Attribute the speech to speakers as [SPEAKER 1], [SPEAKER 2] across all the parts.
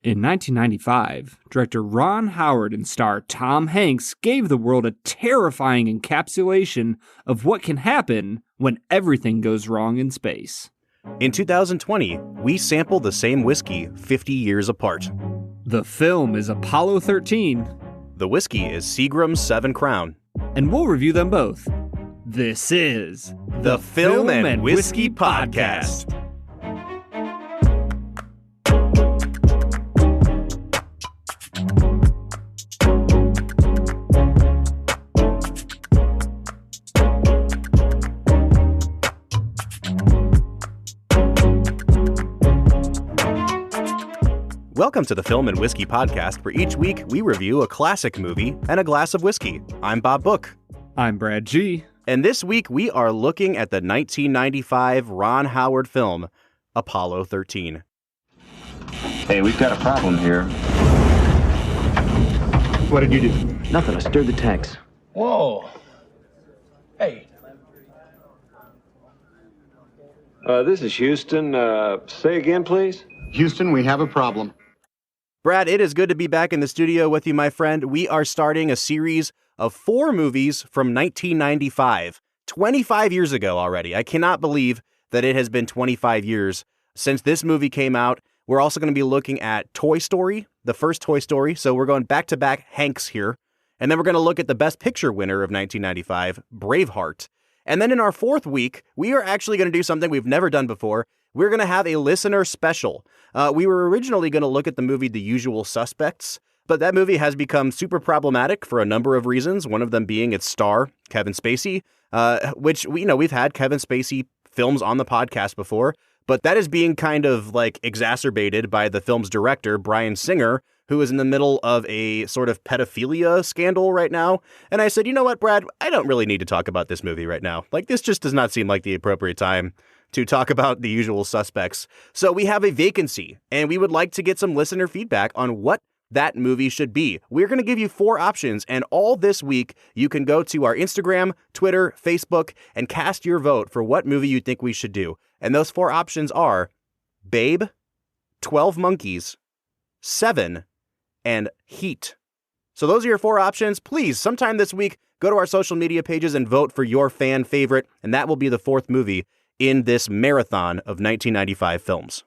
[SPEAKER 1] In 1995, director Ron Howard and star Tom Hanks gave the world a terrifying encapsulation of what can happen when everything goes wrong in space.
[SPEAKER 2] In 2020, we sample the same whiskey 50 years apart.
[SPEAKER 1] The film is Apollo 13.
[SPEAKER 2] The whiskey is Seagram's 7 Crown.
[SPEAKER 1] And we'll review them both. This is
[SPEAKER 2] the Film and Whiskey Podcast. Welcome to the Film and Whiskey Podcast, where each week we review a classic movie and a glass of whiskey. I'm Bob Book.
[SPEAKER 1] I'm Brad G.
[SPEAKER 2] And this week we are looking at the 1995 Ron Howard film, Apollo 13.
[SPEAKER 3] Hey, we've got a problem here.
[SPEAKER 4] What did you do?
[SPEAKER 3] Nothing, I stirred the tanks.
[SPEAKER 4] Whoa. Hey.
[SPEAKER 5] This is Houston. Say again, please.
[SPEAKER 4] Houston, we have a problem.
[SPEAKER 2] Brad, it is good to be back in the studio with you, my friend. We are starting a series of 4 movies from 1995, 25 years ago already. I cannot believe that it has been 25 years since this movie came out. We're also going to be looking at Toy Story, the first Toy Story. So we're going back-to-back Hanks here. And then we're going to look at the Best Picture winner of 1995, Braveheart. And then in our 4th week, we are actually going to do something we've never done before. We're going to have a listener special. We were originally going to look at the movie The Usual Suspects, but that movie has become super problematic for a number of reasons, one of them being its star, Kevin Spacey, which we've had Kevin Spacey films on the podcast before, but that is being kind of like exacerbated by the film's director, Bryan Singer, who is in the middle of a sort of pedophilia scandal right now. And I said, you know what, Brad, I don't really need to talk about this movie right now. Like, this just does not seem like the appropriate time to talk about The Usual Suspects. So we have a vacancy, and we would like to get some listener feedback on what that movie should be. We're going to give you 4 options, and all this week, you can go to our Instagram, Twitter, Facebook, and cast your vote for what movie you think we should do. And those 4 options are Babe, 12 Monkeys, Seven, and Heat. So those are your 4 options. Please, sometime this week, go to our social media pages and vote for your fan favorite, and that will be the 4th movie in this marathon of 1995 films.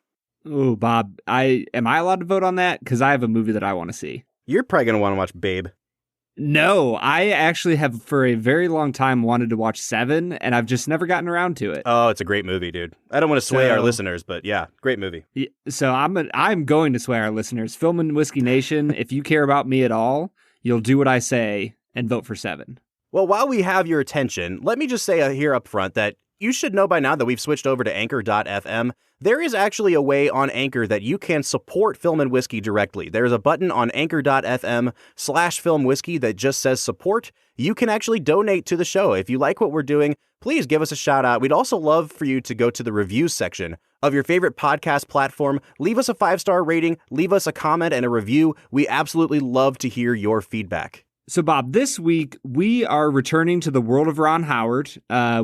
[SPEAKER 1] Oh, Bob, am I allowed to vote on that? Because I have a movie that I want to see.
[SPEAKER 2] You're probably going to want to watch Babe.
[SPEAKER 1] No, I actually have for a very long time wanted to watch Seven, and I've just never gotten around to it.
[SPEAKER 2] Oh, it's a great movie, dude. I don't want to sway our listeners, but yeah, great movie.
[SPEAKER 1] So I'm going to sway our listeners. Film and Whiskey Nation, if you care about me at all, you'll do what I say and vote for Seven.
[SPEAKER 2] Well, while we have your attention, let me just say here up front that you should know by now that we've switched over to Anchor.fm. There is actually a way on Anchor that you can support Film and Whiskey directly. There's a button on Anchor.fm/filmwhiskey that just says support. You can actually donate to the show. If you like what we're doing, please give us a shout out. We'd also love for you to go to the reviews section of your favorite podcast platform. Leave us a 5-star rating, leave us a comment and a review. We absolutely love to hear your feedback.
[SPEAKER 1] So, Bob, this week we are returning to the world of Ron Howard.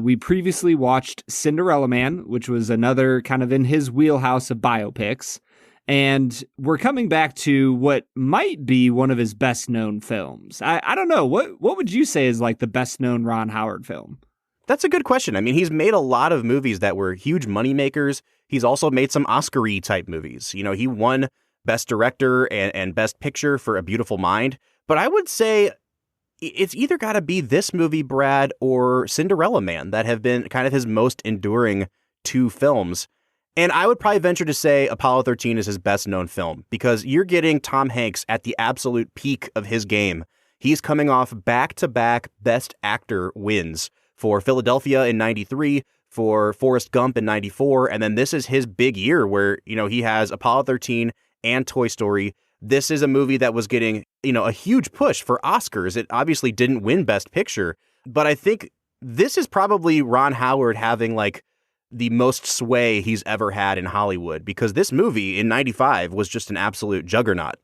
[SPEAKER 1] We previously watched Cinderella Man, which was another kind of in his wheelhouse of biopics. And we're coming back to what might be one of his best-known films. I don't know. What would you say is like the best-known Ron Howard film?
[SPEAKER 2] That's a good question. I mean, he's made a lot of movies that were huge moneymakers. He's also made some Oscar-y type movies. You know, he won Best Director and Best Picture for A Beautiful Mind. But I would say it's either got to be this movie, Brad, or Cinderella Man that have been kind of his most enduring 2 films. And I would probably venture to say Apollo 13 is his best known film because you're getting Tom Hanks at the absolute peak of his game. He's coming off back-to-back Best Actor wins for Philadelphia in 93, for Forrest Gump in 94, and then this is his big year where, he has Apollo 13 and Toy Story. This is a movie that was getting, a huge push for Oscars. It obviously didn't win Best Picture, but I think this is probably Ron Howard having like the most sway he's ever had in Hollywood because this movie in 95 was just an absolute juggernaut.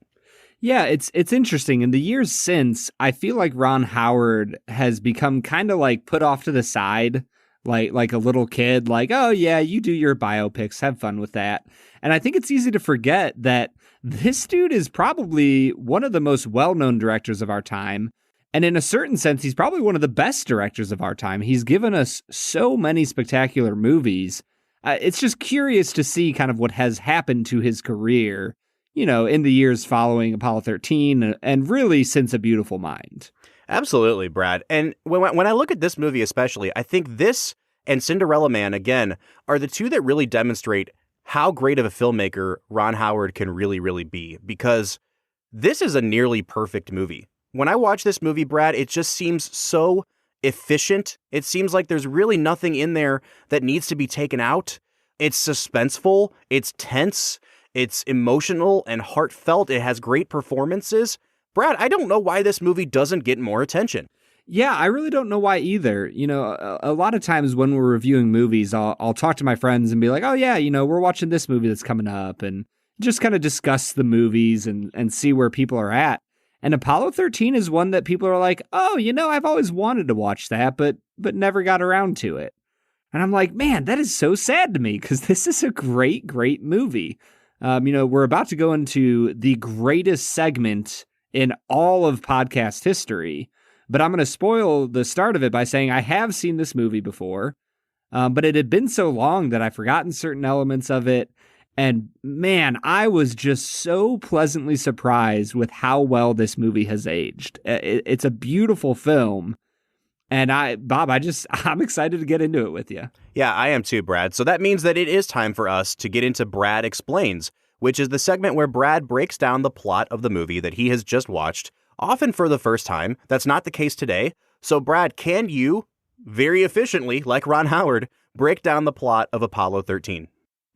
[SPEAKER 1] Yeah, it's interesting. In the years since, I feel like Ron Howard has become kind of like put off to the side, like a little kid, like, oh yeah, you do your biopics, have fun with that. And I think it's easy to forget that this dude is probably one of the most well-known directors of our time. And in a certain sense, he's probably one of the best directors of our time. He's given us so many spectacular movies. It's just curious to see kind of what has happened to his career, in the years following Apollo 13 and really since A Beautiful Mind.
[SPEAKER 2] Absolutely, Brad. And when I look at this movie especially, I think this and Cinderella Man, again, are the two that really demonstrate how great of a filmmaker Ron Howard can really, really be, because this is a nearly perfect movie. When I watch this movie, Brad, it just seems so efficient. It seems like there's really nothing in there that needs to be taken out. It's suspenseful. It's tense. It's emotional and heartfelt. It has great performances. Brad, I don't know why this movie doesn't get more attention.
[SPEAKER 1] Yeah, I really don't know why either. A lot of times when we're reviewing movies, I'll talk to my friends and be like, oh yeah, we're watching this movie that's coming up, and just kind of discuss the movies and see where people are at. And Apollo 13 is one that people are like, oh, I've always wanted to watch that, but never got around to it. And I'm like, man, that is so sad to me, because this is a great, great movie. We're about to go into the greatest segment in all of podcast history, but I'm going to spoil the start of it by saying I have seen this movie before, but it had been so long that I've forgotten certain elements of it. And man, I was just so pleasantly surprised with how well this movie has aged. It's a beautiful film. And I'm excited to get into it with you.
[SPEAKER 2] Yeah, I am too, Brad. So that means that it is time for us to get into Brad Explains, which is the segment where Brad breaks down the plot of the movie that he has just watched, often for the first time. That's not the case today. So Brad, can you, very efficiently, like Ron Howard, break down the plot of Apollo 13?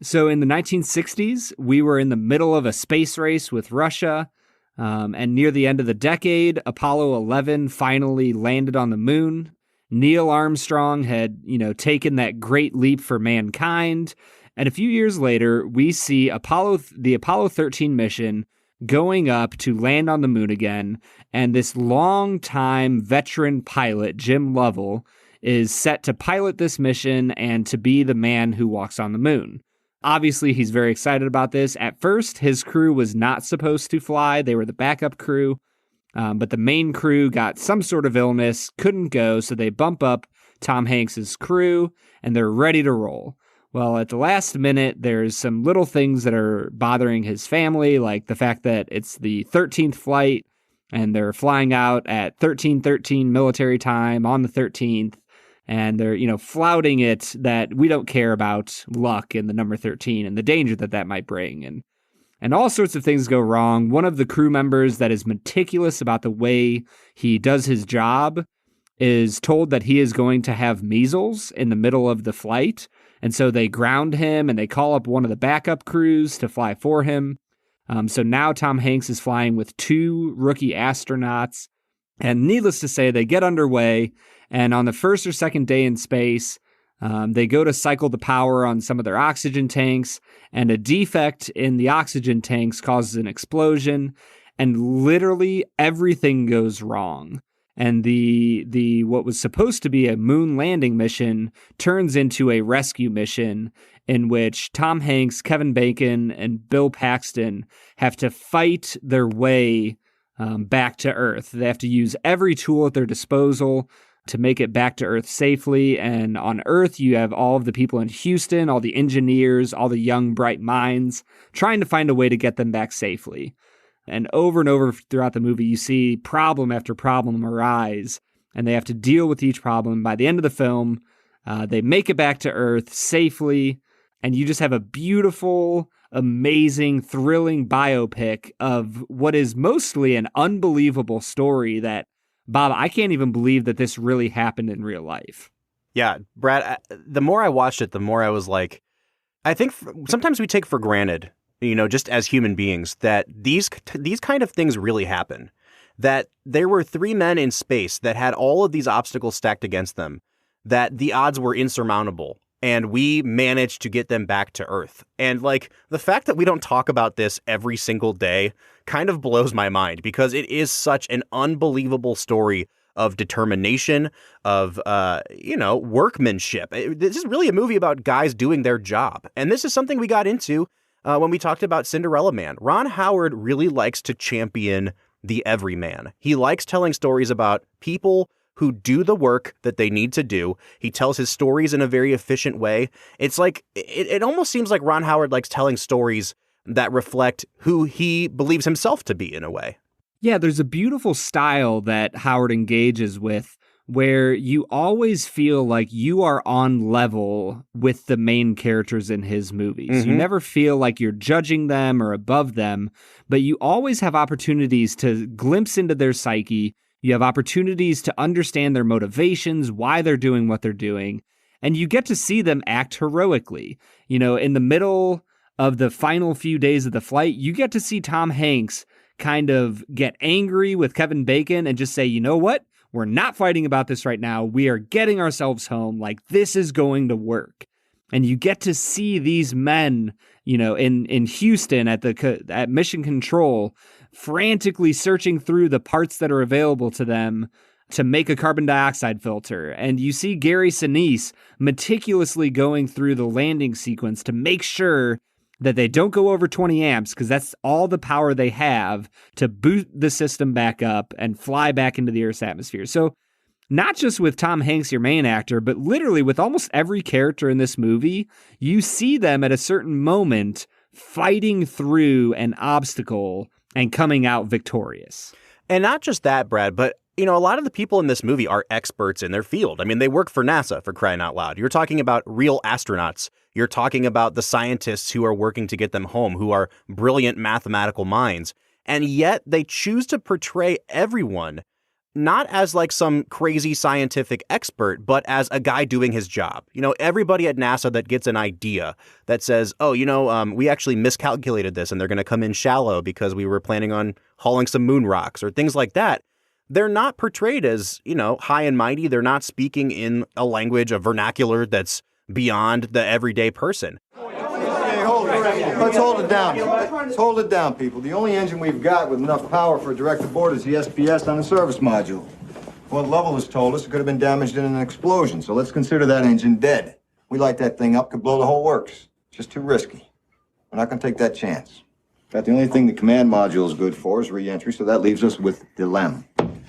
[SPEAKER 1] So in the 1960s, we were in the middle of a space race with Russia. And near the end of the decade, Apollo 11 finally landed on the moon. Neil Armstrong had, taken that great leap for mankind. And a few years later, we see the Apollo 13 mission going up to land on the moon again. And this longtime veteran pilot, Jim Lovell, is set to pilot this mission and to be the man who walks on the moon. Obviously, he's very excited about this. At first, his crew was not supposed to fly. They were the backup crew. But the main crew got some sort of illness, couldn't go, so they bump up Tom Hanks's crew, and they're ready to roll. Well, at the last minute, there's some little things that are bothering his family, like the fact that it's the 13th flight, and they're flying out at 1313 military time on the 13th. And they're, flouting it that we don't care about luck in the number 13 and the danger that might bring. And all sorts of things go wrong. One of the crew members that is meticulous about the way he does his job is told that he is going to have measles in the middle of the flight. And so they ground him and they call up one of the backup crews to fly for him. So now Tom Hanks is flying with 2 rookie astronauts. And needless to say, they get underway. And on the first or second day in space, they go to cycle the power on some of their oxygen tanks, and a defect in the oxygen tanks causes an explosion, and literally everything goes wrong. And the what was supposed to be a moon landing mission turns into a rescue mission in which Tom Hanks, Kevin Bacon, and Bill Paxton have to fight their way back to Earth. They have to use every tool at their disposal to make it back to Earth safely. And on Earth, you have all of the people in Houston, all the engineers, all the young, bright minds, trying to find a way to get them back safely. And over throughout the movie, you see problem after problem arise, and they have to deal with each problem. By the end of the film, they make it back to Earth safely, and you just have a beautiful, amazing, thrilling biopic of what is mostly an unbelievable story that, Bob, I can't even believe that this really happened in real life.
[SPEAKER 2] Yeah, Brad, the more I watched it, the more I was like, I think sometimes we take for granted, just as human beings, that these kind of things really happen. That there were 3 men in space that had all of these obstacles stacked against them, that the odds were insurmountable, and we managed to get them back to Earth. And the fact that we don't talk about this every single day kind of blows my mind, because it is such an unbelievable story of determination, of, workmanship. This is really a movie about guys doing their job. And this is something we got into when we talked about Cinderella Man. Ron Howard really likes to champion the everyman. He likes telling stories about people who do the work that they need to do. He tells his stories in a very efficient way. It's like, it almost seems like Ron Howard likes telling stories that reflect who he believes himself to be in a way.
[SPEAKER 1] Yeah, there's a beautiful style that Howard engages with where you always feel like you are on level with the main characters in his movies. You never feel like you're judging them or above them, but you always have opportunities to glimpse into their psyche. You have opportunities to understand their motivations, why they're doing what they're doing, and you get to see them act heroically. You know, in the middle of the final few days of the flight, you get to see Tom Hanks kind of get angry with Kevin Bacon and just say, you know what? We're not fighting about this right now. We are getting ourselves home. Like, this is going to work. And you get to see these men, you know, in Houston at Mission Control, frantically searching through the parts that are available to them to make a carbon dioxide filter. And you see Gary Sinise meticulously going through the landing sequence to make sure that they don't go over 20 amps, because that's all the power they have to boot the system back up and fly back into the Earth's atmosphere. So not just with Tom Hanks, your main actor, but literally with almost every character in this movie, you see them at a certain moment fighting through an obstacle and coming out victorious.
[SPEAKER 2] And not just that, Brad, but you know, a lot of the people in this movie are experts in their field. I mean, they work for NASA, for crying out loud. You're talking about real astronauts. You're talking about the scientists who are working to get them home, who are brilliant mathematical minds. And yet they choose to portray everyone not as like some crazy scientific expert, but as a guy doing his job. You know, everybody at NASA that gets an idea that says, oh, you know, we actually miscalculated this and they're going to come in shallow because we were planning on hauling some moon rocks or things like that. They're not portrayed as, you know, high and mighty. They're not speaking in a language, a vernacular that's beyond the everyday person.
[SPEAKER 6] Hey, let's hold it down. Let's hold it down, people. The only engine we've got with enough power for a direct aboard is the SPS on the service module. What Lovell has told us, it could have been damaged in an explosion, so let's consider that engine dead. We light that thing up, could blow the whole works. Just too risky. We're not going to take that chance. In fact, the only thing the command module is good for is re-entry, so that leaves us with the LEM,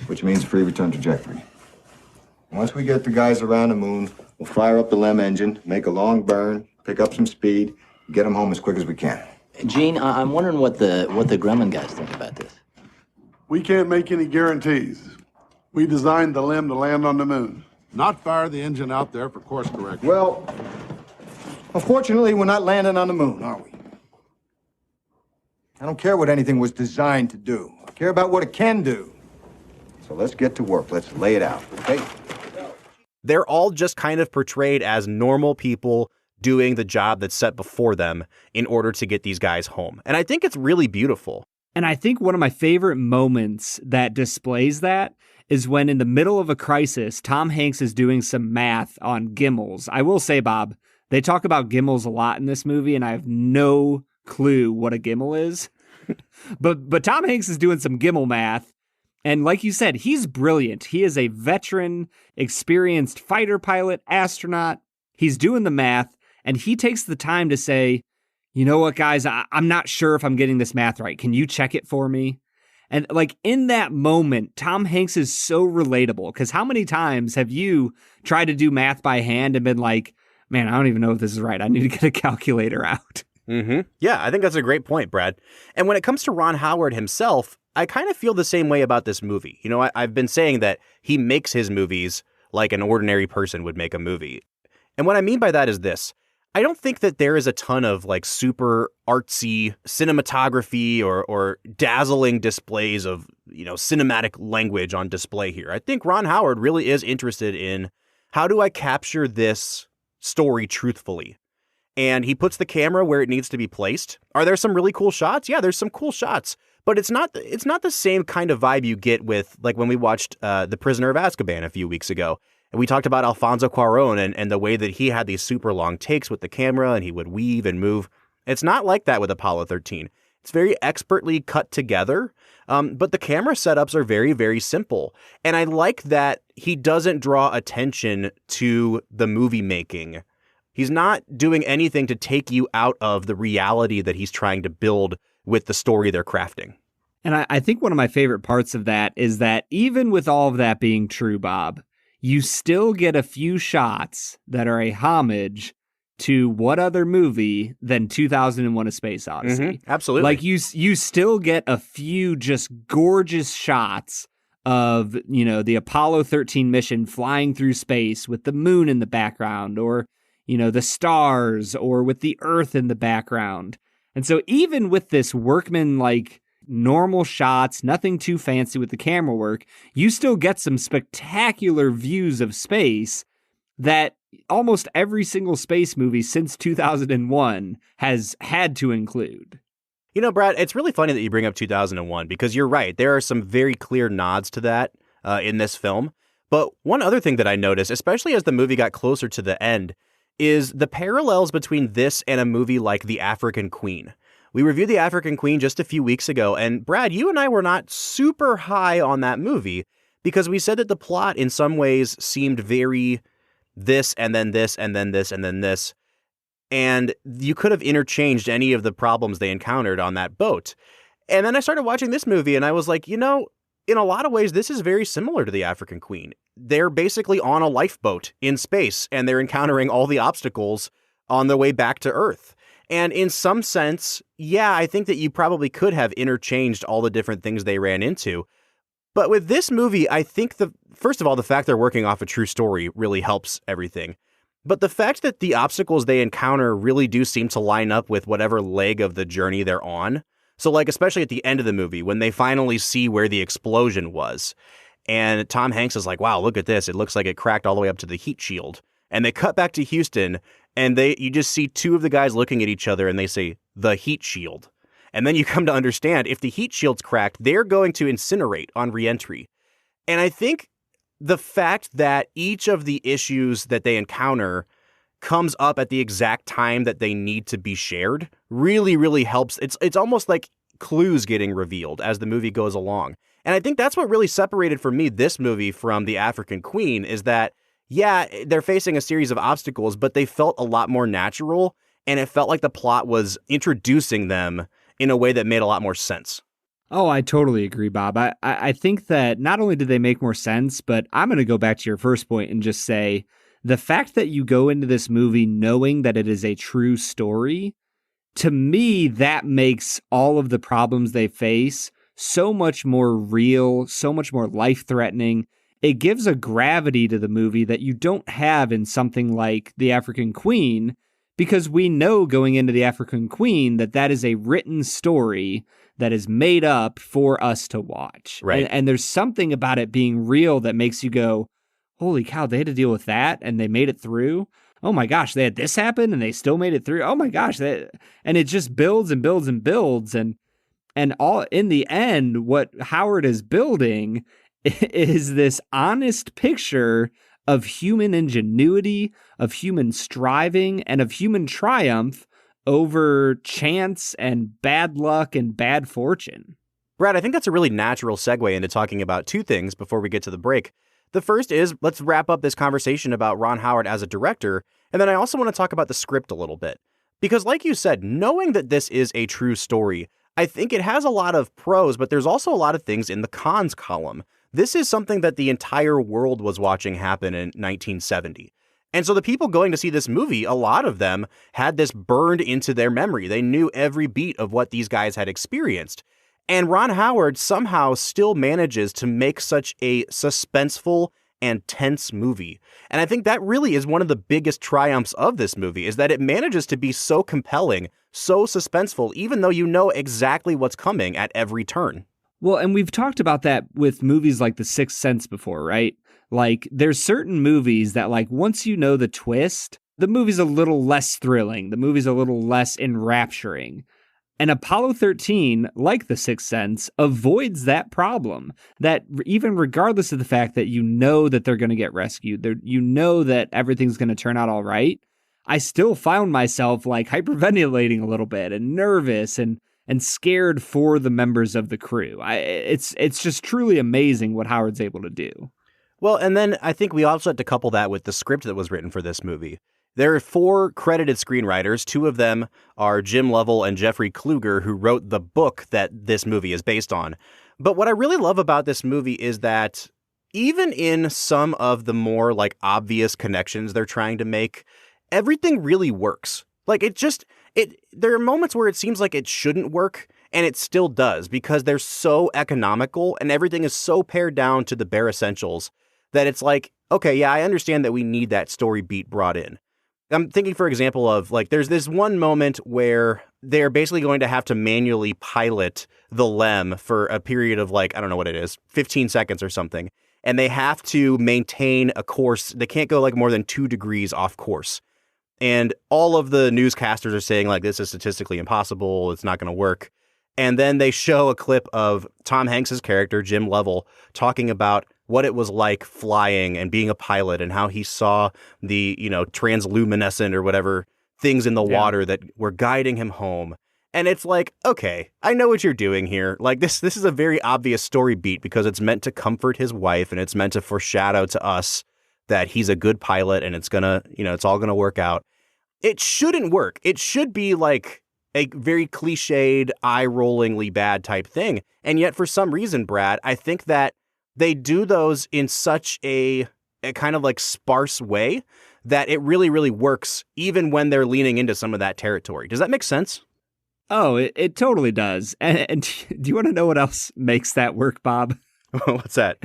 [SPEAKER 6] which means free return trajectory. Once we get the guys around the moon, we'll fire up the LEM engine, make a long burn, pick up some speed, and get them home as quick as we can.
[SPEAKER 7] Gene, I'm wondering what the Gremlin guys think about this.
[SPEAKER 8] We can't make any guarantees. We designed the LEM to land on the moon. Not fire the engine out there for course correction.
[SPEAKER 6] Well, unfortunately, we're not landing on the moon, are we? I don't care what anything was designed to do. I care about what it can do. So let's get to work. Let's lay it out, okay?
[SPEAKER 2] They're all just kind of portrayed as normal people doing the job that's set before them in order to get these guys home. And I think it's really beautiful.
[SPEAKER 1] And I think one of my favorite moments that displays that is when in the middle of a crisis, Tom Hanks is doing some math on gimbals. I will say, Bob, they talk about gimbals a lot in this movie, and I have no clue what a gimbal is. but Tom Hanks is doing some gimbal math. And like you said, he's brilliant. He is a veteran, experienced fighter pilot, astronaut. He's doing the math, and he takes the time to say, you know what, guys, I'm not sure if I'm getting this math right. Can you check it for me? And like in that moment, Tom Hanks is so relatable, because how many times have you tried to do math by hand and been like, man, I don't even know if this is right. I need to get a calculator out.
[SPEAKER 2] Yeah, I think that's a great point, Brad. And when it comes to Ron Howard himself, I kind of feel the same way about this movie. You know, I've been saying that he makes his movies like an ordinary person would make a movie. And what I mean by that is this. I don't think that there is a ton of like super artsy cinematography or dazzling displays of, you know, cinematic language on display here. I think Ron Howard really is interested in how do I capture this story truthfully? And he puts the camera where it needs to be placed. Are there some really cool shots? Yeah, there's some cool shots. But it's not the same kind of vibe you get with like when we watched The Prisoner of Azkaban a few weeks ago. And we talked about Alfonso Cuarón and the way that he had these super long takes with the camera and he would weave and move. It's not like that with Apollo 13. It's very expertly cut together, but the camera setups are very, very simple. And I like that he doesn't draw attention to the movie making. He's not doing anything to take you out of the reality that he's trying to build with the story they're crafting.
[SPEAKER 1] And I think one of my favorite parts of that is that even with all of that being true, Bob, you still get a few shots that are a homage to what other movie than 2001: A Space Odyssey?
[SPEAKER 2] Mm-hmm, absolutely.
[SPEAKER 1] Like you still get a few just gorgeous shots of, the Apollo 13 mission flying through space with the moon in the background, or, the stars, or with the Earth in the background. And so even with this workman-like normal shots, nothing too fancy with the camera work, you still get some spectacular views of space that almost every single space movie since 2001 has had to include.
[SPEAKER 2] Brad, it's really funny that you bring up 2001 because you're right. There are some very clear nods to that in this film. But one other thing that I noticed, especially as the movie got closer to the end, is the parallels between this and a movie like The African Queen. We reviewed The African Queen just a few weeks ago, and Brad, you and I were not super high on that movie because we said that the plot in some ways seemed very this and then this and then this and then this. And you could have interchanged any of the problems they encountered on that boat. And then I started watching this movie and I was like, in a lot of ways, this is very similar to The African Queen. They're basically on a lifeboat in space and they're encountering all the obstacles on their way back to Earth. And in some sense, yeah, I think that you probably could have interchanged all the different things they ran into. But with this movie, I think first of all, the fact they're working off a true story really helps everything. But the fact that the obstacles they encounter really do seem to line up with whatever leg of the journey they're on. So especially at the end of the movie, when they finally see where the explosion was, and Tom Hanks is like, wow, look at this. It looks like it cracked all the way up to the heat shield. And they cut back to Houston and you just see two of the guys looking at each other and they say, the heat shield. And then you come to understand if the heat shield's cracked, they're going to incinerate on reentry. And I think the fact that each of the issues that they encounter comes up at the exact time that they need to be shared really, really helps. It's almost like clues getting revealed as the movie goes along. And I think that's what really separated for me this movie from The African Queen is that, yeah, they're facing a series of obstacles, but they felt a lot more natural. And it felt like the plot was introducing them in a way that made a lot more sense.
[SPEAKER 1] Oh, I totally agree, Bob. I think that not only did they make more sense, but I'm going to go back to your first point and just say the fact that you go into this movie knowing that it is a true story, to me, that makes all of the problems they face so much more real, so much more life-threatening. It gives a gravity to the movie that you don't have in something like The African Queen, because we know going into The African Queen that is a written story that is made up for us to watch.
[SPEAKER 2] Right.
[SPEAKER 1] And there's something about it being real that makes you go, holy cow, they had to deal with that and they made it through. Oh my gosh, they had this happen and they still made it through. Oh my gosh. And it just builds and builds and builds. And all in the end, what Howard is building is this honest picture of human ingenuity, of human striving, and of human triumph over chance and bad luck and bad fortune.
[SPEAKER 2] Brad, I think that's a really natural segue into talking about two things before we get to the break. The first is, let's wrap up this conversation about Ron Howard as a director, and then I also want to talk about the script a little bit. Because like you said, knowing that this is a true story, I think it has a lot of pros, but there's also a lot of things in the cons column. This is something that the entire world was watching happen in 1970. And so the people going to see this movie, a lot of them had this burned into their memory. They knew every beat of what these guys had experienced. And Ron Howard somehow still manages to make such a suspenseful and tense movie. And I think that really is one of the biggest triumphs of this movie, is that it manages to be so compelling, so suspenseful, even though you know exactly what's coming at every turn.
[SPEAKER 1] Well, and we've talked about that with movies like The Sixth Sense before, right? Like, there's certain movies that, like, once you know the twist, the movie's a little less thrilling. The movie's a little less enrapturing. And Apollo 13, like The Sixth Sense, avoids that problem. That even regardless of the fact that you know that they're going to get rescued, you know that everything's going to turn out all right, I still found myself, like, hyperventilating a little bit and nervous and scared for the members of the crew. It's just truly amazing what Howard's able to do.
[SPEAKER 2] Well, and then I think we also had to couple that with the script that was written for this movie. There are 4 credited screenwriters. 2 of them are Jim Lovell and Jeffrey Kluger, who wrote the book that this movie is based on. But what I really love about this movie is that even in some of the more like obvious connections they're trying to make, everything really works. Like there are moments where it seems like it shouldn't work, and it still does because they're so economical and everything is so pared down to the bare essentials that it's like, okay, yeah, I understand that we need that story beat brought in. I'm thinking, for example, of like, there's this one moment where they're basically going to have to manually pilot the LEM for a period of like, I don't know what it is, 15 seconds or something. And they have to maintain a course. They can't go like more than 2 degrees off course. And all of the newscasters are saying like, this is statistically impossible. It's not going to work. And then they show a clip of Tom Hanks's character, Jim Lovell, talking about what it was like flying and being a pilot and how he saw the, transluminescent or whatever things in the water that were guiding him home. And it's like, okay, I know what you're doing here. Like this is a very obvious story beat because it's meant to comfort his wife and it's meant to foreshadow to us that he's a good pilot and it's gonna, it's all gonna work out. It shouldn't work. It should be like a very cliched, eye-rollingly bad type thing. And yet for some reason, Brad, I think that they do those in such a kind of like sparse way that it really, really works even when they're leaning into some of that territory. Does that make sense?
[SPEAKER 1] Oh, it totally does. And do you want to know what else makes that work, Bob?
[SPEAKER 2] What's that?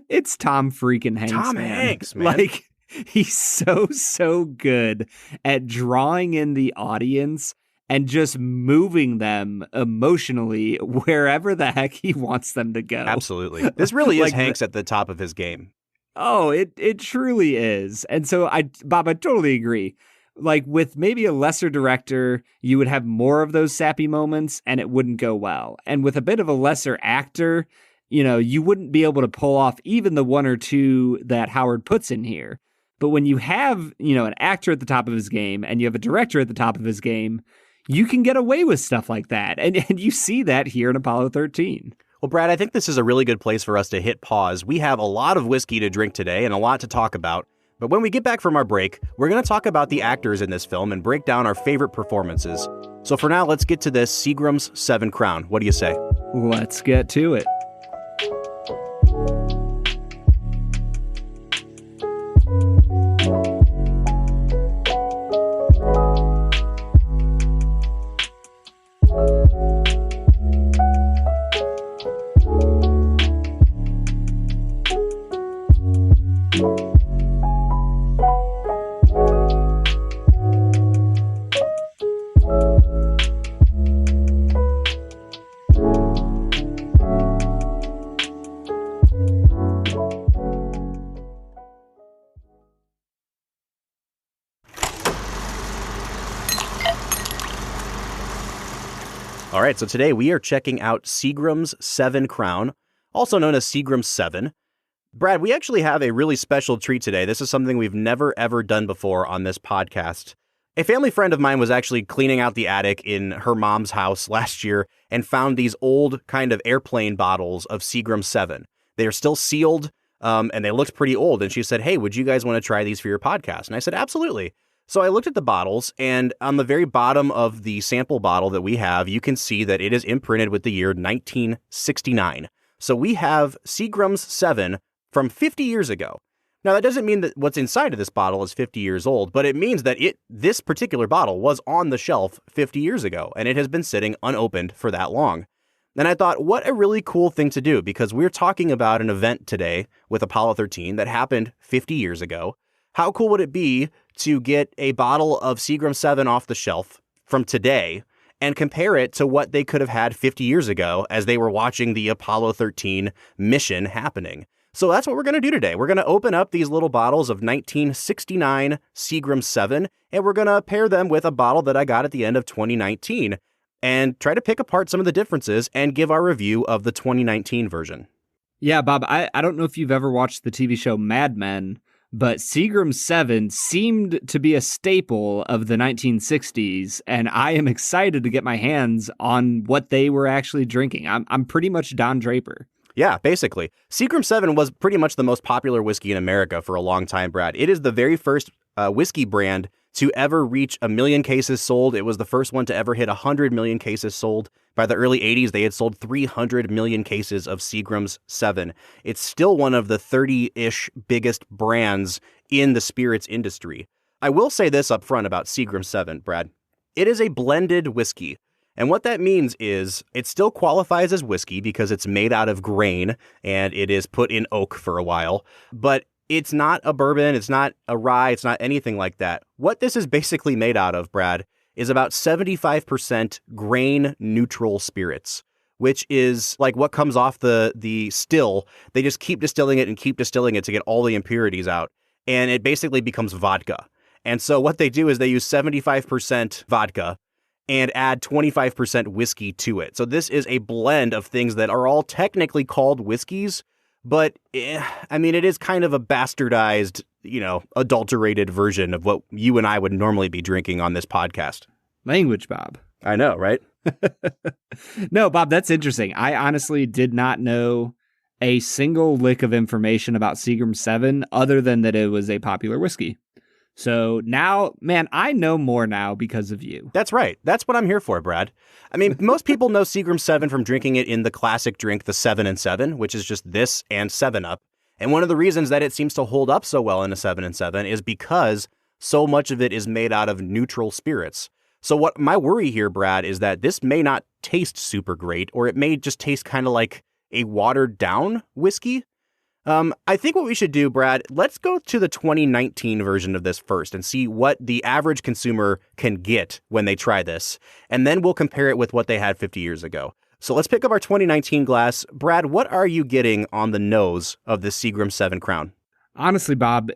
[SPEAKER 1] It's Tom freaking Hanks.
[SPEAKER 2] Tom Hanks, man.
[SPEAKER 1] Like, he's so good at drawing in the audience and just moving them emotionally wherever the heck he wants them to go.
[SPEAKER 2] Absolutely. This really is Hanks at the top of his game.
[SPEAKER 1] Oh, it truly is. And so Bob, I totally agree. Like with maybe a lesser director, you would have more of those sappy moments and it wouldn't go well. And with a bit of a lesser actor, you wouldn't be able to pull off even the 1 or 2 that Howard puts in here. But when you have, an actor at the top of his game and you have a director at the top of his game, you can get away with stuff like that. And you see that here in Apollo 13.
[SPEAKER 2] Well, Brad, I think this is a really good place for us to hit pause. We have a lot of whiskey to drink today and a lot to talk about. But when we get back from our break, we're going to talk about the actors in this film and break down our favorite performances. So for now, let's get to this Seagram's 7 Crown. What do you say?
[SPEAKER 1] Let's get to it.
[SPEAKER 2] All right, so today we are checking out Seagram's 7 Crown, also known as Seagram 7. Brad, we actually have a really special treat today. This is something we've never, ever done before on this podcast. A family friend of mine was actually cleaning out the attic in her mom's house last year and found these old kind of airplane bottles of Seagram 7. They are still sealed, and they looked pretty old. And she said, hey, would you guys want to try these for your podcast? And I said, absolutely. So I looked at the bottles, and on the very bottom of the sample bottle that we have, you can see that it is imprinted with the year 1969. So we have Seagram's 7 from 50 years ago. Now, that doesn't mean that what's inside of this bottle is 50 years old, but it means that this particular bottle was on the shelf 50 years ago, and it has been sitting unopened for that long. And I thought, what a really cool thing to do, because we're talking about an event today with Apollo 13 that happened 50 years ago. How cool would it be to get a bottle of Seagram 7 off the shelf from today and compare it to what they could have had 50 years ago as they were watching the Apollo 13 mission happening? So that's what we're going to do today. We're going to open up these little bottles of 1969 Seagram 7, and we're going to pair them with a bottle that I got at the end of 2019 and try to pick apart some of the differences and give our review of the 2019 version.
[SPEAKER 1] Yeah, Bob, I don't know if you've ever watched the TV show Mad Men, but Seagram 7 seemed to be a staple of the 1960s, and I am excited to get my hands on what they were actually drinking. I'm pretty much Don Draper.
[SPEAKER 2] Yeah, basically. Seagram 7 was pretty much the most popular whiskey in America for a long time, Brad. It is the very first whiskey brand to ever reach 1 million cases sold. It was the first one to ever hit 100 million cases sold. By the early 80s, they had sold 300 million cases of Seagram's 7. It's still one of the 30-ish biggest brands in the spirits industry. I will say this up front about Seagram 7, Brad. It is a blended whiskey. And what that means is it still qualifies as whiskey because it's made out of grain and it is put in oak for a while. But it's not a bourbon, it's not a rye, it's not anything like that. What this is basically made out of, Brad, is about 75% grain neutral spirits, which is like what comes off the still. They just keep distilling it and keep distilling it to get all the impurities out. And it basically becomes vodka. And so what they do is they use 75% vodka and add 25% whiskey to it. So this is a blend of things that are all technically called whiskeys, but I mean, it is kind of a bastardized, adulterated version of what you and I would normally be drinking on this podcast.
[SPEAKER 1] Language, Bob.
[SPEAKER 2] I know, right?
[SPEAKER 1] No, Bob, that's interesting. I honestly did not know a single lick of information about Seagram 7 other than that it was a popular whiskey. So now, man, I know more now because of you.
[SPEAKER 2] That's right. That's what I'm here for, Brad. I mean, most people know Seagram 7 from drinking it in the classic drink, the 7 and 7, which is just this and 7-Up. And one of the reasons that it seems to hold up so well in a 7 and 7 is because so much of it is made out of neutral spirits. So what my worry here, Brad, is that this may not taste super great, or it may just taste kind of like a watered down whiskey. I think what we should do, Brad, let's go to the 2019 version of this first and see what the average consumer can get when they try this. And then we'll compare it with what they had 50 years ago. So let's pick up our 2019 glass. Brad, what are you getting on the nose of the Seagram 7 Crown?
[SPEAKER 1] Honestly, Bob,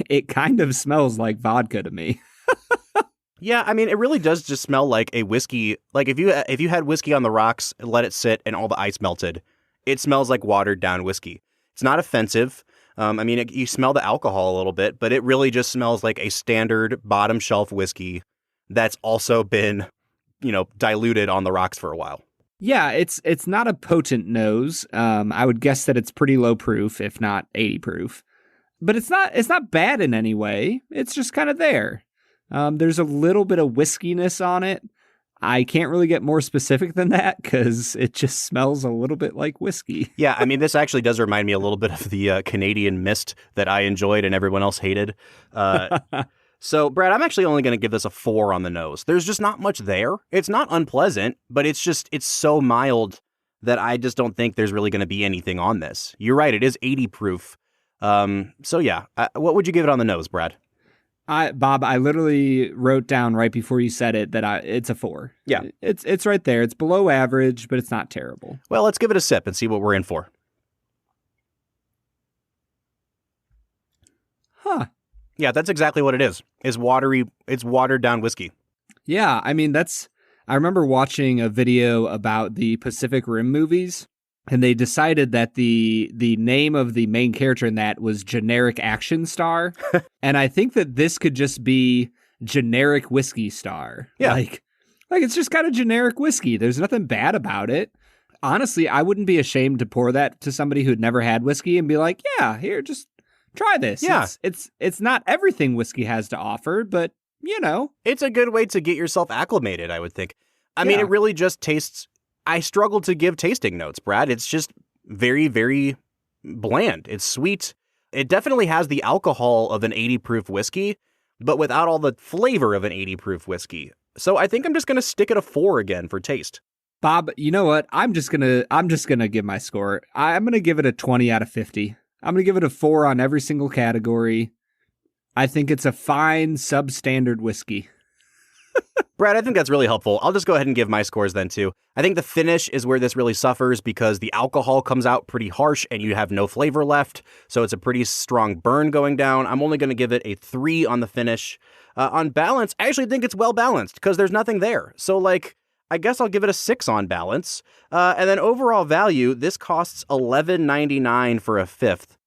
[SPEAKER 1] it kind of smells like vodka to me.
[SPEAKER 2] Yeah, I mean, it really does just smell like a whiskey. Like if you had whiskey on the rocks and let it sit and all the ice melted, it smells like watered down whiskey. It's not offensive. I mean, you smell the alcohol a little bit, but it really just smells like a standard bottom shelf whiskey that's also been, diluted on the rocks for a while.
[SPEAKER 1] Yeah, it's not a potent nose. I would guess that it's pretty low proof, if not 80 proof. But it's not bad in any way. It's just kind of there. There's a little bit of whiskiness on it. I can't really get more specific than that because it just smells a little bit like whiskey.
[SPEAKER 2] Yeah, I mean, this actually does remind me a little bit of the Canadian Mist that I enjoyed and everyone else hated. So, Brad, I'm actually only going to give this a 4 on the nose. There's just not much there. It's not unpleasant, but it's so mild that I just don't think there's really going to be anything on this. You're right, it is 80 proof. So, yeah, what would you give it on the nose, Brad?
[SPEAKER 1] Bob, I literally wrote down right before you said it that it's a 4.
[SPEAKER 2] Yeah.
[SPEAKER 1] It's right there. It's below average, but it's not terrible.
[SPEAKER 2] Well, let's give it a sip and see what we're in for.
[SPEAKER 1] Huh.
[SPEAKER 2] Yeah, that's exactly what it is. It's watered down whiskey.
[SPEAKER 1] Yeah, I mean, I remember watching a video about the Pacific Rim movies, and they decided that the name of the main character in that was Generic Action Star. And I think that this could just be Generic Whiskey Star.
[SPEAKER 2] Yeah.
[SPEAKER 1] Like it's just kind of generic whiskey. There's nothing bad about it. Honestly, I wouldn't be ashamed to pour that to somebody who'd never had whiskey and be like, yeah, here, just try this.
[SPEAKER 2] Yeah.
[SPEAKER 1] It's not everything whiskey has to offer, but
[SPEAKER 2] It's a good way to get yourself acclimated, I would think. I mean, it really just tastes... I struggle to give tasting notes, Brad. It's just very, very bland. It's sweet. It definitely has the alcohol of an 80 proof whiskey, but without all the flavor of an 80 proof whiskey. So I think I'm just going to stick at a 4 again for taste.
[SPEAKER 1] Bob, you know what? I'm just going to give my score. I'm going to give it a 20 out of 50. I'm going to give it a 4 on every single category. I think it's a fine substandard whiskey.
[SPEAKER 2] Brad, I think that's really helpful. I'll just go ahead and give my scores then, too. I think the finish is where this really suffers because the alcohol comes out pretty harsh and you have no flavor left. So it's a pretty strong burn going down. I'm only going to give it a 3 on the finish. On balance, I actually think it's well balanced because there's nothing there. So, I guess I'll give it a 6 on balance. And then overall value, this costs $11.99 for a fifth.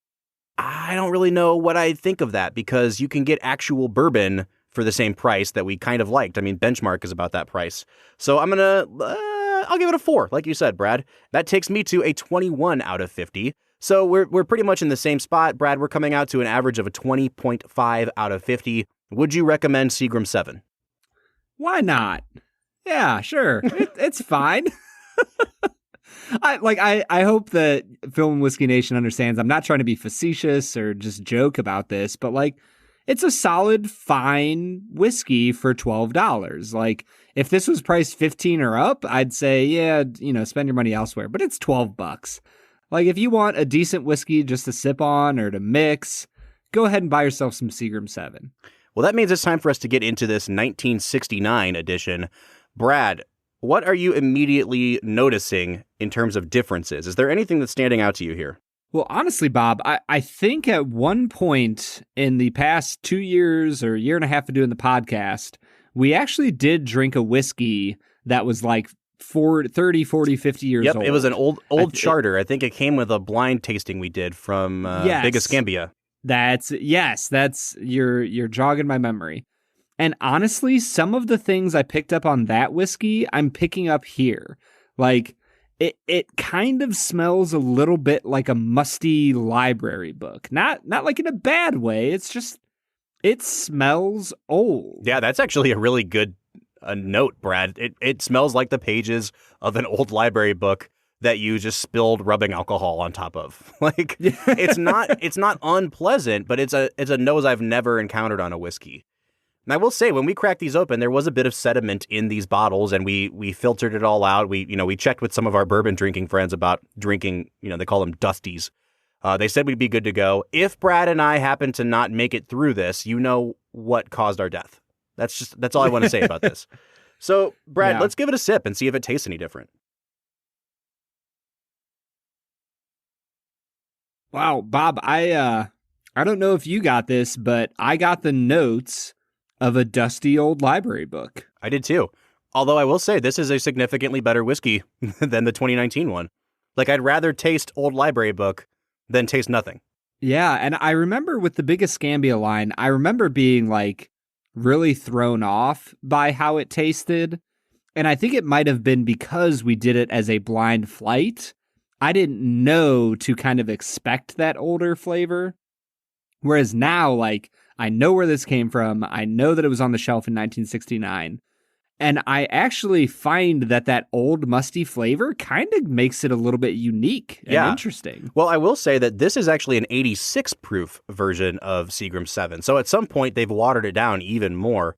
[SPEAKER 2] I don't really know what I think of that because you can get actual bourbon for the same price that we kind of liked. I mean, Benchmark is about that price. So I'll give it a 4, like you said, Brad. That takes me to a 21 out of 50. So we're pretty much in the same spot, Brad. We're coming out to an average of a 20.5 out of 50. Would you recommend Seagram 7?
[SPEAKER 1] Why not? Yeah, sure. It's fine. I hope that Film and Whiskey Nation understands I'm not trying to be facetious or just joke about this, but like it's a solid, fine whiskey for $12. Like if this was priced 15 or up, I'd say, yeah, spend your money elsewhere, but it's $12. Like if you want a decent whiskey just to sip on or to mix, go ahead and buy yourself some Seagram 7.
[SPEAKER 2] Well, that means it's time for us to get into this 1969 edition. Brad, what are you immediately noticing in terms of differences? Is there anything that's standing out to you here?
[SPEAKER 1] Well, honestly, Bob, I think at one point in the past 2 years or year and a half of doing the podcast, we actually did drink a whiskey that was like 30, 40, 50 years old.
[SPEAKER 2] Yep, it was an old charter. I think it came with a blind tasting we did from Big Escambia.
[SPEAKER 1] That's you're jogging my memory. And honestly, some of the things I picked up on that whiskey, I'm picking up here. Like it kind of smells a little bit like a musty library book. Not like in a bad way. It's just it smells old.
[SPEAKER 2] Yeah, that's actually a really good note, Brad. It smells like the pages of an old library book that you just spilled rubbing alcohol on top of. Like it's not unpleasant, but it's a nose I've never encountered on a whiskey. And I will say, when we cracked these open, there was a bit of sediment in these bottles, and we filtered it all out. We checked with some of our bourbon drinking friends about drinking, they call them dusties. They said we'd be good to go. If Brad and I happen to not make it through this, you know what caused our death. That's all I want to say about this. So, Brad, let's give it a sip and see if it tastes any different.
[SPEAKER 1] Wow, Bob, I don't know if you got this, but I got the notes of a dusty old library book.
[SPEAKER 2] I did too. Although I will say this is a significantly better whiskey than the 2019 one. Like I'd rather taste old library book than taste nothing.
[SPEAKER 1] Yeah, and I remember with the Big Escambia line, I remember being like really thrown off by how it tasted. And I think it might have been because we did it as a blind flight. I didn't know to kind of expect that older flavor. Whereas now, like, I know where this came from. I know that it was on the shelf in 1969. And I actually find that old musty flavor kind of makes it a little bit unique and interesting.
[SPEAKER 2] Well, I will say that this is actually an 86 proof version of Seagram 7. So at some point, they've watered it down even more.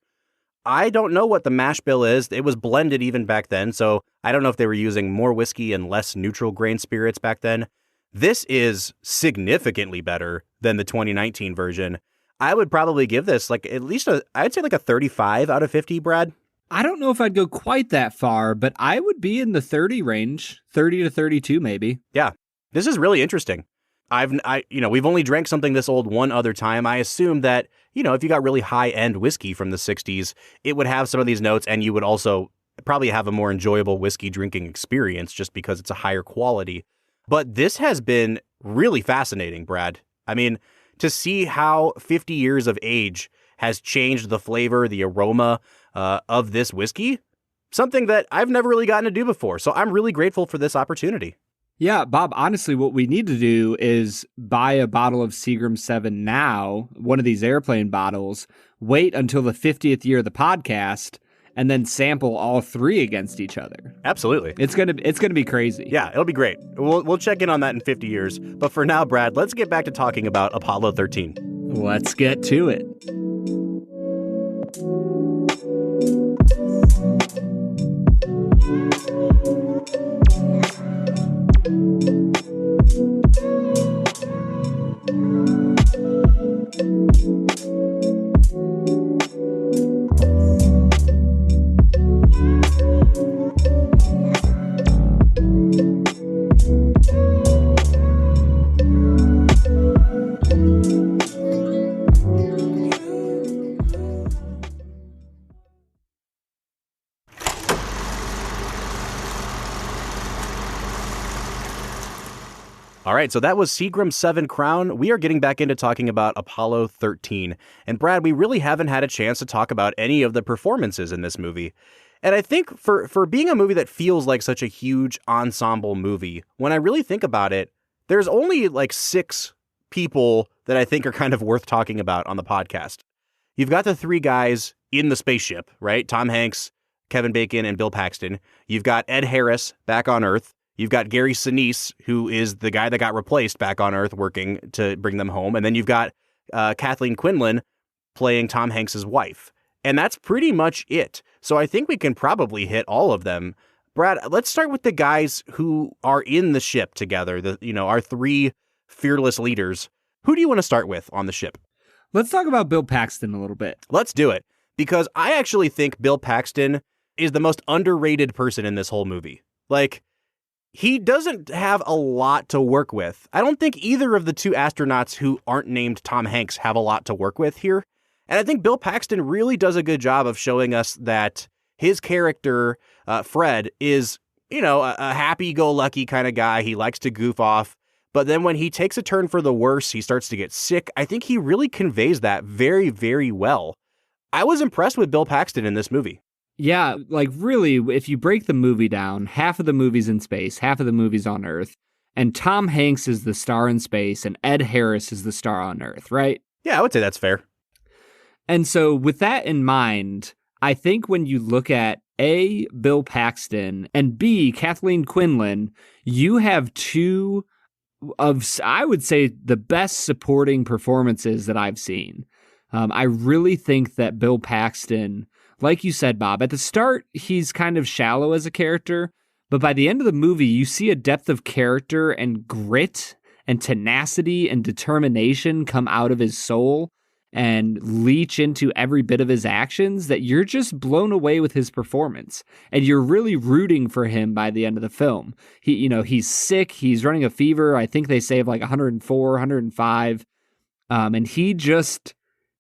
[SPEAKER 2] I don't know what the mash bill is. It was blended even back then. So I don't know if they were using more whiskey and less neutral grain spirits back then. This is significantly better than the 2019 version. I would probably give this like at least I'd say like a 35 out of 50, Brad.
[SPEAKER 1] I don't know if I'd go quite that far, but I would be in the 30 range, 30 to 32 maybe.
[SPEAKER 2] Yeah, this is really interesting. We've only drank something this old one other time. I assume that, if you got really high-end whiskey from the 60s, it would have some of these notes, and you would also probably have a more enjoyable whiskey drinking experience just because it's a higher quality. But this has been really fascinating, Brad. I mean, to see how 50 years of age has changed the flavor, the aroma of this whiskey, something that I've never really gotten to do before. So I'm really grateful for this opportunity.
[SPEAKER 1] Yeah, Bob, honestly, what we need to do is buy a bottle of Seagram 7 now, one of these airplane bottles, wait until the 50th year of the podcast, and then sample all three against each other.
[SPEAKER 2] Absolutely.
[SPEAKER 1] It's gonna be crazy.
[SPEAKER 2] Yeah, it'll be great. We'll check in on that in 50 years. But for now, Brad, let's get back to talking about Apollo 13.
[SPEAKER 1] Let's get to it.
[SPEAKER 2] All right, so that was Seagram 7 Crown. We are getting back into talking about Apollo 13. And Brad, we really haven't had a chance to talk about any of the performances in this movie. And I think for being a movie that feels like such a huge ensemble movie, when I really think about it, there's only like 6 people that I think are kind of worth talking about on the podcast. You've got the three guys in the spaceship, right? Tom Hanks, Kevin Bacon, and Bill Paxton. You've got Ed Harris back on Earth. You've got Gary Sinise, who is the guy that got replaced back on Earth working to bring them home. And then you've got Kathleen Quinlan playing Tom Hanks's wife. And that's pretty much it. So I think we can probably hit all of them. Brad, let's start with the guys who are in the ship together, our three fearless leaders. Who do you want to start with on the ship?
[SPEAKER 1] Let's talk about Bill Paxton a little bit.
[SPEAKER 2] Let's do it, because I actually think Bill Paxton is the most underrated person in this whole movie. Like, he doesn't have a lot to work with. I don't think either of the two astronauts who aren't named Tom Hanks have a lot to work with here. And I think Bill Paxton really does a good job of showing us that his character, Fred, is, a happy-go-lucky kind of guy. He likes to goof off. But then when he takes a turn for the worse, he starts to get sick. I think he really conveys that very, very well. I was impressed with Bill Paxton in this movie.
[SPEAKER 1] Yeah, like really, if you break the movie down, half of the movie's in space, half of the movie's on Earth, and Tom Hanks is the star in space, and Ed Harris is the star on Earth, right?
[SPEAKER 2] Yeah, I would say that's fair.
[SPEAKER 1] And so with that in mind, I think when you look at A, Bill Paxton, and B, Kathleen Quinlan, you have two of, I would say, the best supporting performances that I've seen. I really think that Bill Paxton, like you said, Bob, at the start, he's kind of shallow as a character, but by the end of the movie, you see a depth of character and grit and tenacity and determination come out of his soul and leach into every bit of his actions that you're just blown away with his performance. And you're really rooting for him by the end of the film. He's sick. He's running a fever. I think they say of like 104, 105. And he just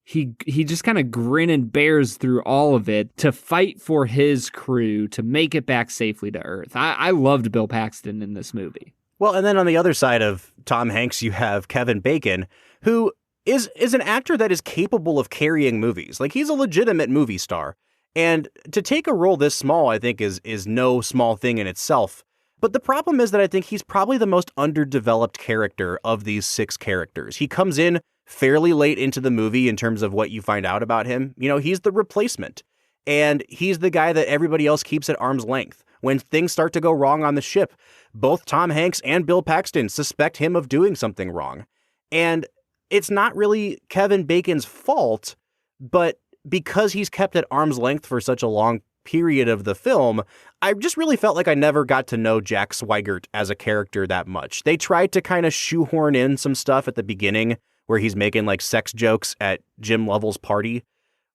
[SPEAKER 1] kind of grin and bears through all of it to fight for his crew to make it back safely to Earth. I loved Bill Paxton in this movie.
[SPEAKER 2] Well, and then on the other side of Tom Hanks, you have Kevin Bacon, who is an actor that is capable of carrying movies. Like, he's a legitimate movie star. And to take a role this small, I think, is no small thing in itself. But the problem is that I think he's probably the most underdeveloped character of these six characters. He comes in fairly late into the movie in terms of what you find out about him. He's the replacement. And he's the guy that everybody else keeps at arm's length. When things start to go wrong on the ship, both Tom Hanks and Bill Paxton suspect him of doing something wrong. And it's not really Kevin Bacon's fault, but because he's kept at arm's length for such a long period of the film, I just really felt like I never got to know Jack Swigert as a character that much. They tried to kind of shoehorn in some stuff at the beginning where he's making like sex jokes at Jim Lovell's party.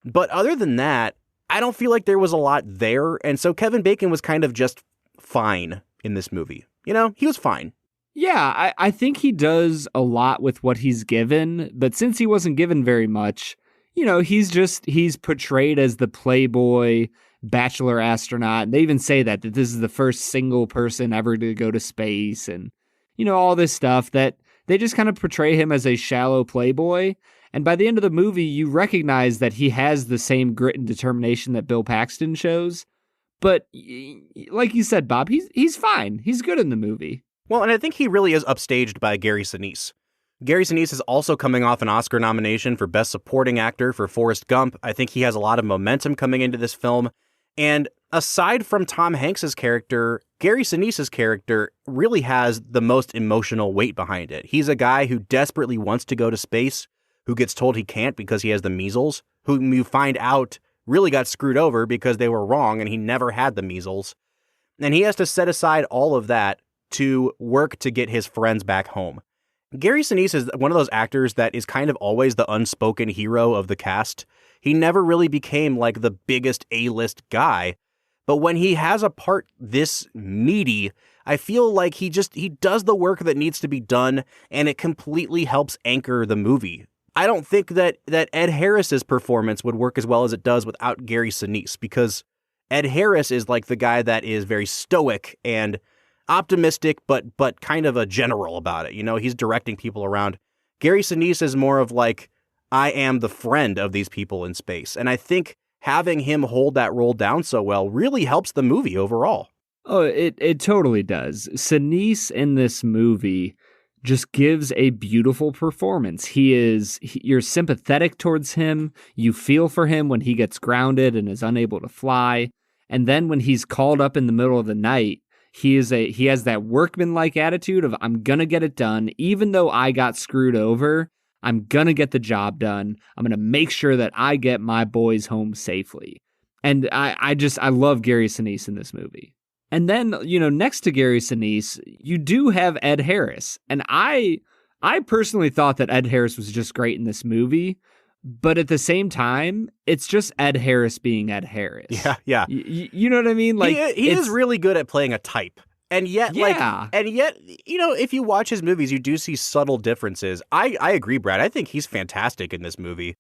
[SPEAKER 2] But other than that, I don't feel like there was a lot there. And so Kevin Bacon was kind of just fine in this movie. He was fine.
[SPEAKER 1] Yeah, I think he does a lot with what he's given, but since he wasn't given very much, he's portrayed as the playboy bachelor astronaut. And they even say that this is the first single person ever to go to space and, all this stuff that they just kind of portray him as a shallow playboy. And by the end of the movie, you recognize that he has the same grit and determination that Bill Paxton shows. But like you said, Bob, he's fine. He's good in the movie.
[SPEAKER 2] Well, and I think he really is upstaged by Gary Sinise. Gary Sinise is also coming off an Oscar nomination for Best Supporting Actor for Forrest Gump. I think he has a lot of momentum coming into this film. And aside from Tom Hanks's character, Gary Sinise's character really has the most emotional weight behind it. He's a guy who desperately wants to go to space, who gets told he can't because he has the measles, whom you find out really got screwed over because they were wrong and he never had the measles. And he has to set aside all of that to work to get his friends back home. Gary Sinise is one of those actors that is kind of always the unspoken hero of the cast. He never really became like the biggest A-list guy, but when he has a part this meaty, I feel like he does the work that needs to be done, and it completely helps anchor the movie. I don't think that Ed Harris's performance would work as well as it does without Gary Sinise, because Ed Harris is like the guy that is very stoic and optimistic, but kind of a general about it. He's directing people around. Gary Sinise is more of like, I am the friend of these people in space. And I think having him hold that role down so well really helps the movie overall.
[SPEAKER 1] Oh, it totally does. Sinise in this movie just gives a beautiful performance. You're sympathetic towards him. You feel for him when he gets grounded and is unable to fly. And then when he's called up in the middle of the night, he has that workmanlike attitude of, I'm going to get it done. Even though I got screwed over, I'm going to get the job done. I'm going to make sure that I get my boys home safely. And I love Gary Sinise in this movie. And then, next to Gary Sinise, you do have Ed Harris. And I personally thought that Ed Harris was just great in this movie. But at the same time, it's just Ed Harris being Ed Harris.
[SPEAKER 2] Yeah.
[SPEAKER 1] You know what I mean? Like
[SPEAKER 2] he is really good at playing a type. And yet, if you watch his movies, you do see subtle differences. I agree, Brad. I think he's fantastic in this movie.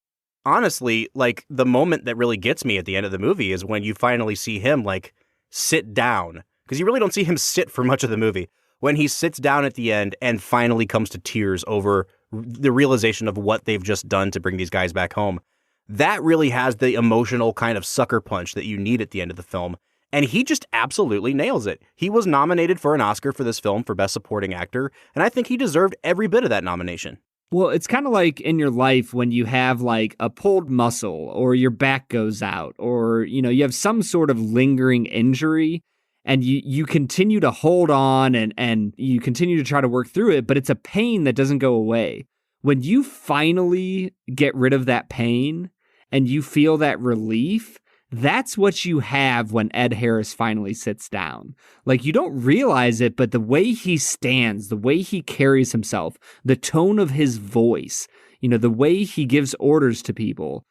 [SPEAKER 2] Honestly, like, the moment that really gets me at the end of the movie is when you finally see him, like, sit down, because you really don't see him sit for much of the movie. When he sits down at the end and finally comes to tears over the realization of what they've just done to bring these guys back home, that really has the emotional kind of sucker punch that you need at the end of the film. And he just absolutely nails it. He was nominated for an Oscar for this film for Best Supporting Actor, and I think he deserved every bit of that nomination.
[SPEAKER 1] Well, it's kind of like in your life when you have like a pulled muscle or your back goes out or, you have some sort of lingering injury and you continue to hold on and you continue to try to work through it, but it's a pain that doesn't go away. When you finally get rid of that pain and you feel that relief, that's what you have when Ed Harris finally sits down. Like, you don't realize it, but the way he stands, the way he carries himself, the tone of his voice, the way he gives orders to people,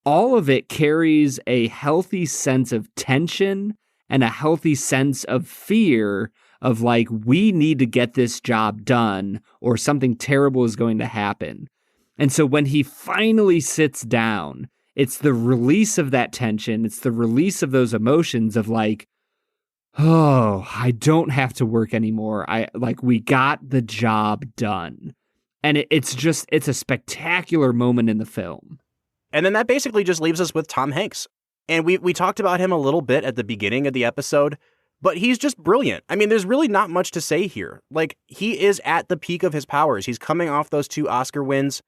[SPEAKER 1] all of it carries a healthy sense of tension and a healthy sense of fear of like, we need to get this job done or something terrible is going to happen. And so when he finally sits down, it's the release of that tension. It's the release of those emotions of like, oh, I don't have to work anymore. We got the job done. And it's a spectacular moment in the film.
[SPEAKER 2] And then that basically just leaves us with Tom Hanks. And we talked about him a little bit at the beginning of the episode, but he's just brilliant. I mean, there's really not much to say here. Like, he is at the peak of his powers. He's coming off those 2 Oscar wins.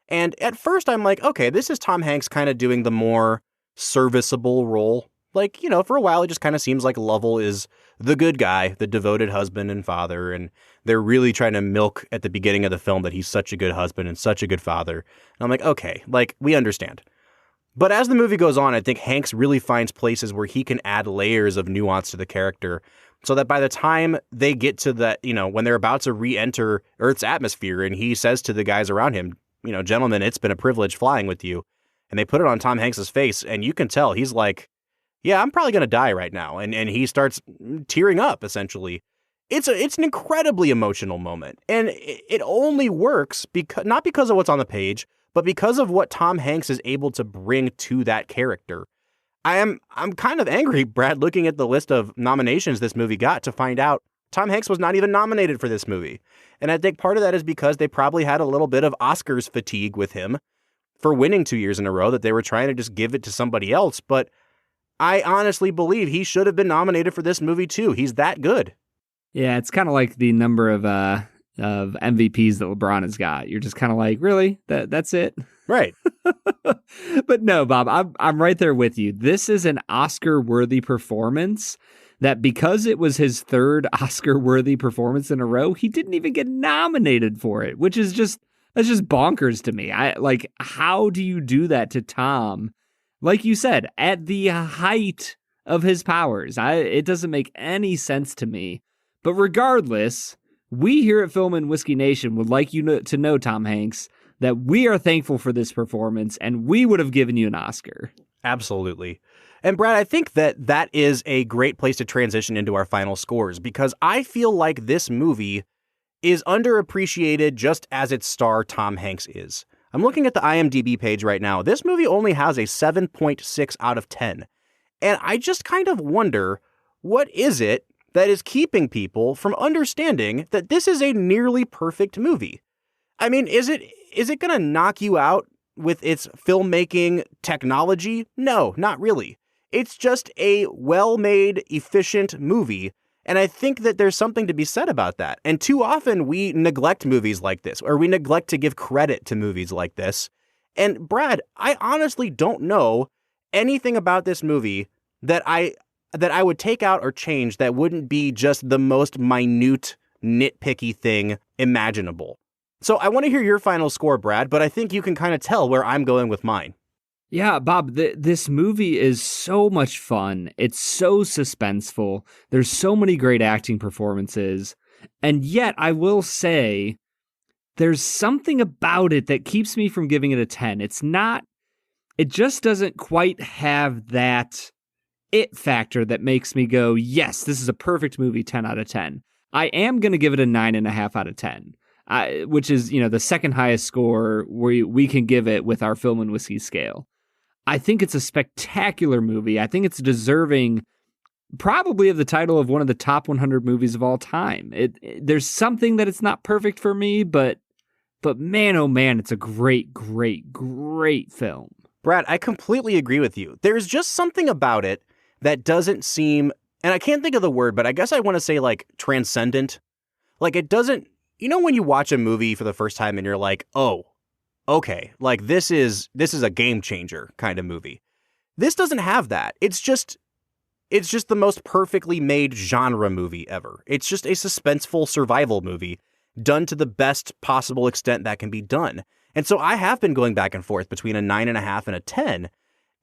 [SPEAKER 2] And at first I'm like, okay, this is Tom Hanks kind of doing the more serviceable role. Like, for a while it just kind of seems like Lovell is the good guy, the devoted husband and father. And they're really trying to milk at the beginning of the film that he's such a good husband and such a good father. And I'm like, okay, like, we understand. But as the movie goes on, I think Hanks really finds places where he can add layers of nuance to the character so that by the time they get to that, when they're about to re-enter Earth's atmosphere and he says to the guys around him, gentlemen, it's been a privilege flying with you. And they put it on Tom Hanks's face and you can tell he's like, yeah, I'm probably going to die right now. And he starts tearing up, essentially. It's an incredibly emotional moment. And it only works not because of what's on the page, but because of what Tom Hanks is able to bring to that character. I'm kind of angry, Brad, looking at the list of nominations this movie got to find out Tom Hanks was not even nominated for this movie. And I think part of that is because they probably had a little bit of Oscars fatigue with him for winning 2 years in a row, that they were trying to just give it to somebody else. But I honestly believe he should have been nominated for this movie too. He's that good.
[SPEAKER 1] Yeah, it's kind of like the number of MVPs that LeBron has got. You're just kind of like, really? That's it?
[SPEAKER 2] Right.
[SPEAKER 1] But no, Bob, I'm right there with you. This is an Oscar-worthy performance that because it was his 3rd Oscar-worthy performance in a row, he didn't even get nominated for it, which is that's just bonkers to me. How do you do that to Tom? Like you said, at the height of his powers. It doesn't make any sense to me. But regardless, we here at Film and Whiskey Nation would like you to know, Tom Hanks, that we are thankful for this performance and we would have given you an Oscar.
[SPEAKER 2] Absolutely. And Brad, I think that is a great place to transition into our final scores, because I feel like this movie is underappreciated just as its star Tom Hanks is. I'm looking at the IMDb page right now. This movie only has a 7.6 out of 10. And I just kind of wonder, what is it that is keeping people from understanding that this is a nearly perfect movie? I mean, is it going to knock you out with its filmmaking technology? No, not really. It's just a well-made, efficient movie. And I think that there's something to be said about that. And too often we neglect movies like this, or we neglect to give credit to movies like this. And Brad, I honestly don't know anything about this movie that I would take out or change that wouldn't be just the most minute, nitpicky thing imaginable. So I want to hear your final score, Brad, but I think you can kind of tell where I'm going with mine.
[SPEAKER 1] Yeah, Bob, this movie is so much fun. It's so suspenseful. There's so many great acting performances. And yet, I will say, there's something about it that keeps me from giving it a 10. It just doesn't quite have that it factor that makes me go, yes, this is a perfect movie, 10 out of 10. I am going to give it a 9.5 out of 10. Which is, the second highest score we can give it with our Film and Whiskey scale. I think it's a spectacular movie. I think it's deserving probably of the title of one of the top 100 movies of all time. There's something that it's not perfect for me, but man, oh man, it's a great, great, great film.
[SPEAKER 2] Brad, I completely agree with you. There's just something about it that doesn't seem, and I can't think of the word, but I guess I want to say like transcendent. Like it doesn't, when you watch a movie for the first time and you're like, oh, okay, like this is a game changer kind of movie. This doesn't have that. It's just the most perfectly made genre movie ever. It's just a suspenseful survival movie done to the best possible extent that can be done. And so I have been going back and forth between a 9.5 and a 10.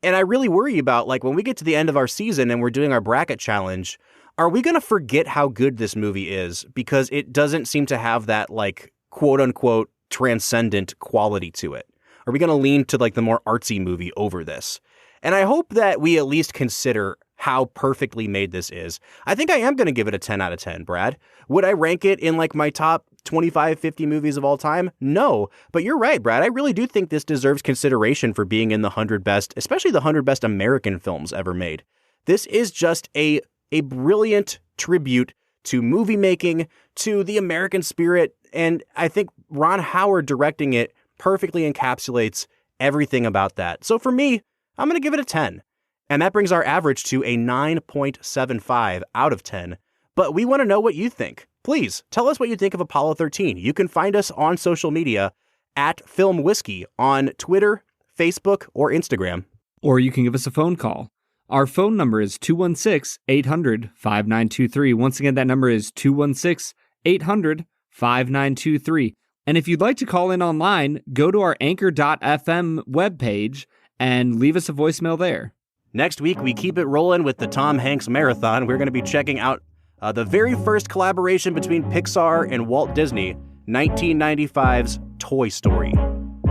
[SPEAKER 2] And I really worry about, like, when we get to the end of our season and we're doing our bracket challenge, are we going to forget how good this movie is because it doesn't seem to have that, like, quote unquote transcendent quality to it? Are we going to lean to like the more artsy movie over this? And I hope that we at least consider how perfectly made this is. I think I am going to give it a 10 out of 10, Brad. Would I rank it in like my top 25, 50 movies of all time? No, but you're right, Brad. I really do think this deserves consideration for being in the 100 best, especially the 100 best American films ever made. This is just a brilliant tribute to movie making, to the American spirit, and I think Ron Howard directing it perfectly encapsulates everything about that. So for me, I'm going to give it a 10. And that brings our average to a 9.75 out of 10. But we want to know what you think. Please tell us what you think of Apollo 13. You can find us on social media at Film Whiskey on Twitter, Facebook, or Instagram.
[SPEAKER 1] Or you can give us a phone call. Our phone number is 216-800-5923. Once again, that number is 216-800-5923. And if you'd like to call in online, go to our anchor.fm webpage and leave us a voicemail there.
[SPEAKER 2] Next week, we keep it rolling with the Tom Hanks Marathon. We're going to be checking out the very first collaboration between Pixar and Walt Disney, 1995's Toy Story.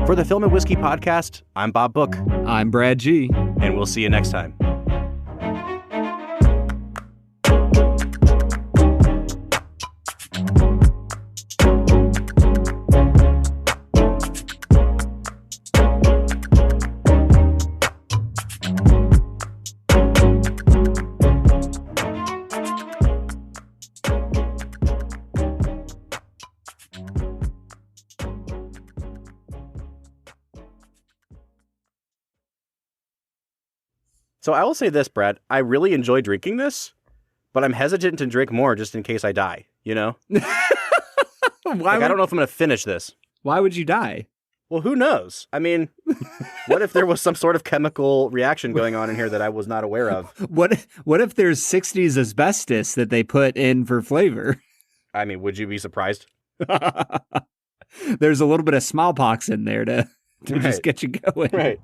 [SPEAKER 2] For the Film and Whiskey Podcast, I'm Bob Book.
[SPEAKER 1] I'm Brad G.
[SPEAKER 2] And we'll see you next time. So I will say this, Brad, I really enjoy drinking this, but I'm hesitant to drink more just in case I die, I don't know if I'm going to finish this.
[SPEAKER 1] Why would you die?
[SPEAKER 2] Well, who knows? I mean, what if there was some sort of chemical reaction going on in here that I was not aware of?
[SPEAKER 1] What if there's 60s asbestos that they put in for flavor?
[SPEAKER 2] I mean, would you be surprised?
[SPEAKER 1] There's a little bit of smallpox in there to
[SPEAKER 2] Right.
[SPEAKER 1] just get you going.
[SPEAKER 2] Right.